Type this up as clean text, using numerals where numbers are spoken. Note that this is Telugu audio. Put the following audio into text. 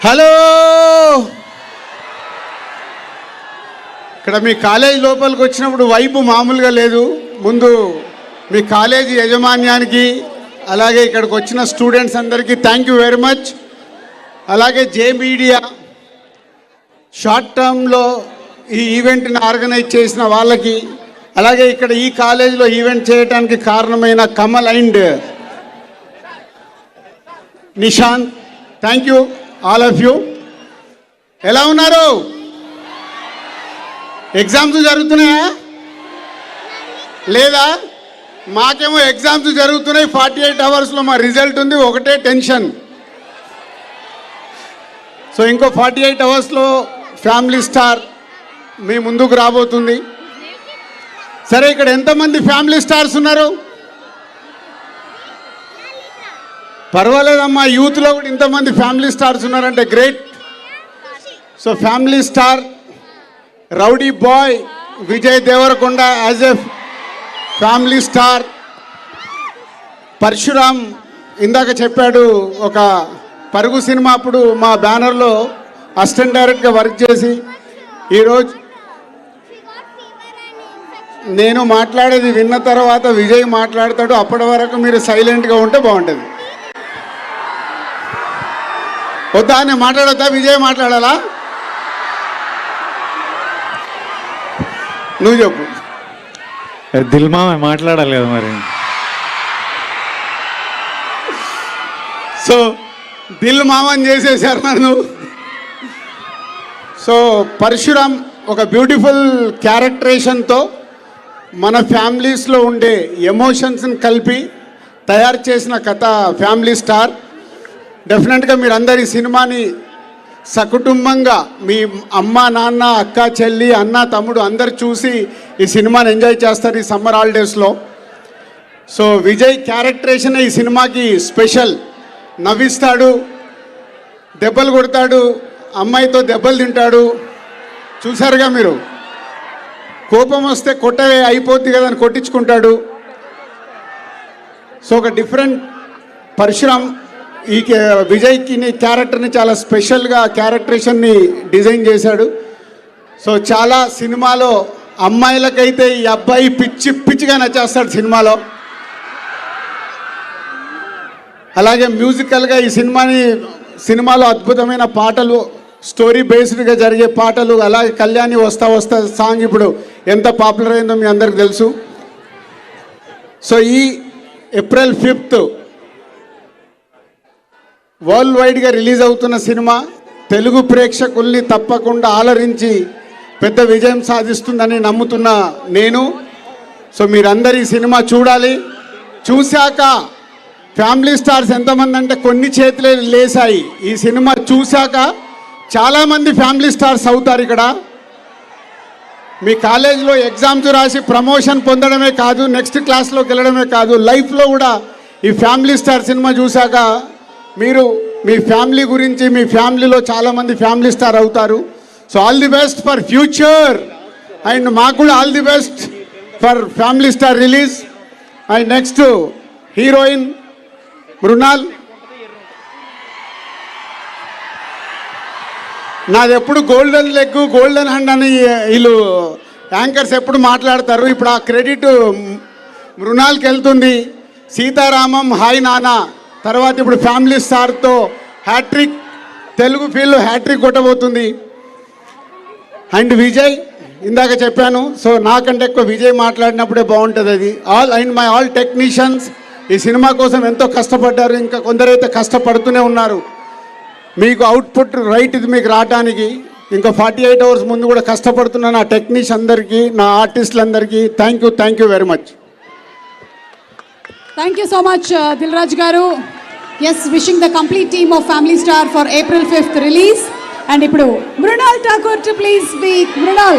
హలో, ఇక్కడ మీ కాలేజ్ లోపలికి వచ్చినప్పుడు వైపు మామూలుగా లేదు. ముందు మీ కాలేజీ యాజమాన్యానికి అలాగే ఇక్కడికి వచ్చిన స్టూడెంట్స్ అందరికీ థ్యాంక్ యూ వెరీ మచ్. అలాగే జే మీడియా షార్ట్ టర్మ్లో ఈ ఈవెంట్ని ఆర్గనైజ్ చేసిన వాళ్ళకి, అలాగే ఇక్కడ ఈ కాలేజీలో ఈవెంట్ చేయడానికి కారణమైన Kamal and Nishant, thank you all of you. ఎలా ఉన్నారు? ఎగ్జామ్స్ జరుగుతున్నాయా లేదా? మాకేమో ఎగ్జామ్స్ జరుగుతున్నాయి, 48 అవర్స్లో మా రిజల్ట్ ఉంది, ఒకటే టెన్షన్. సో ఇంకో 48 అవర్స్లో ఫ్యామిలీ స్టార్ మీ ముందుకు రాబోతుంది. సరే, ఇక్కడ ఎంతమంది ఫ్యామిలీ స్టార్స్ ఉన్నారు? పర్వాలేదమ్మా, యూత్లో కూడా ఇంతమంది ఫ్యామిలీ స్టార్స్ ఉన్నారంటే great. So family star rowdy boy Vijay Deverakonda as a family star. Parasuram ఇందాక చెప్పాడు, ఒక పరుగు సినిమా అప్పుడు మా బ్యానర్లో అసిస్టెంట్ డైరెక్టర్గా వర్క్ చేసి, ఈరోజు నేను మాట్లాడేది విన్న తర్వాత విజయ్ మాట్లాడతాడు. అప్పటి వరకు మీరు సైలెంట్గా ఉంటే బాగుంటుంది. వద్దా? నేను మాట్లాడొద్దా? విజయ్ మాట్లాడాలా? నువ్వు చెప్పు. దిల్ మామ మాట్లాడాలి కదా మరి. సో దిల్ మామని చేసేసారు నన్ను. సో పరశురామ్ ఒక బ్యూటిఫుల్ క్యారెక్టరేషన్తో మన ఫ్యామిలీస్లో ఉండే ఎమోషన్స్ని కలిపి తయారు చేసిన కథ ఫ్యామిలీ స్టార్. డెఫినెట్గా మీరు అందరు ఈ సినిమాని సకుటుంబంగా మీ అమ్మ నాన్న అక్క చెల్లి అన్న తమ్ముడు అందరు చూసి ఈ సినిమాని ఎంజాయ్ చేస్తారు ఈ సమ్మర్ హాలిడేస్లో. సో విజయ్ క్యారెక్టరేషన్ ఈ సినిమాకి స్పెషల్. నవ్విస్తాడు, దెబ్బలు కొడతాడు, అమ్మాయితో దెబ్బలు తింటాడు. చూసారుగా మీరు. కోపం వస్తే కొట్టవే అయిపోద్ది కదా అని కొట్టించుకుంటాడు. సో ఒక డిఫరెంట్ పరశురామ్ ఈ విజయ్కి క్యారెక్టర్ని చాలా స్పెషల్గా క్యారెక్టరేషన్ని డిజైన్ చేశాడు. సో చాలా సినిమాలో అమ్మాయిలకైతే ఈ అబ్బాయి పిచ్చి పిచ్చిగా నచ్చేస్తాడు సినిమాలో. అలాగే మ్యూజికల్గా ఈ సినిమాలో అద్భుతమైన పాటలు, స్టోరీ బేస్డ్గా జరిగే పాటలు, అలాగే కళ్యాణి వస్తా వస్తా సాంగ్ ఇప్పుడు ఎంత పాపులర్ అయిందో మీ అందరికి తెలుసు. సో ఈ ఏప్రిల్ 5th వరల్డ్ వైడ్గా రిలీజ్ అవుతున్న సినిమా తెలుగు ప్రేక్షకుల్ని తప్పకుండా ఆలరించి పెద్ద విజయం సాధిస్తుందని నమ్ముతున్న నేను. సో మీరందరూ ఈ సినిమా చూడాలి. చూశాక ఫ్యామిలీ స్టార్స్ ఎంతమంది అంటే కొన్ని చేతులే లేసాయి. ఈ సినిమా చూశాక చాలామంది ఫ్యామిలీ స్టార్స్ అవుతారు. ఇక్కడ మీ కాలేజీలో ఎగ్జామ్స్ రాసి ప్రమోషన్ పొందడమే కాదు, నెక్స్ట్ క్లాస్లోకి వెళ్ళడమే కాదు, లైఫ్లో కూడా ఈ ఫ్యామిలీ స్టార్ సినిమా చూశాక మీరు మీ ఫ్యామిలీ గురించి, మీ ఫ్యామిలీలో చాలామంది ఫ్యామిలీ స్టార్ అవుతారు. So all the best for future. And మాకు కూడా all the best for family star release. And next heroine Mrunal. నాది ఎప్పుడు గోల్డెన్ లెగ్ గోల్డెన్ హ్యాండ్ అని వీళ్ళు యాంకర్స్ ఎప్పుడు మాట్లాడతారు. ఇప్పుడు ఆ క్రెడిట్ మృణాల్కి వెళ్తుంది. సీతారామం, హాయ్ నానా తర్వాత ఇప్పుడు ఫ్యామిలీ స్టార్తో హ్యాట్రిక్, తెలుగు ఫీల్డ్ హ్యాట్రిక్ కొట్టబోతుంది. అండ్ విజయ్ ఇందాక చెప్పాను, సో నాకంటే ఎక్కువ విజయ్ మాట్లాడినప్పుడే బాగుంటుంది అది. ఆల్ టెక్నీషియన్స్ ఈ సినిమా కోసం ఎంతో కష్టపడ్డారు, ఇంకా కొందరైతే కష్టపడుతూనే ఉన్నారు. మీకు అవుట్పుట్ రైట్ ఇది మీకు రావడానికి ఇంకా 48 అవర్స్ ముందు కూడా కష్టపడుతున్న నా టెక్నీషియన్ అందరికీ, నా ఆర్టిస్టులందరికీ thank you very much. Thank you so much, Dilraj Garu. Yes, wishing the complete team of Family Star for April 5th release. And ఇప్పుడు Mrunal Thakur to please speak. Mrunal.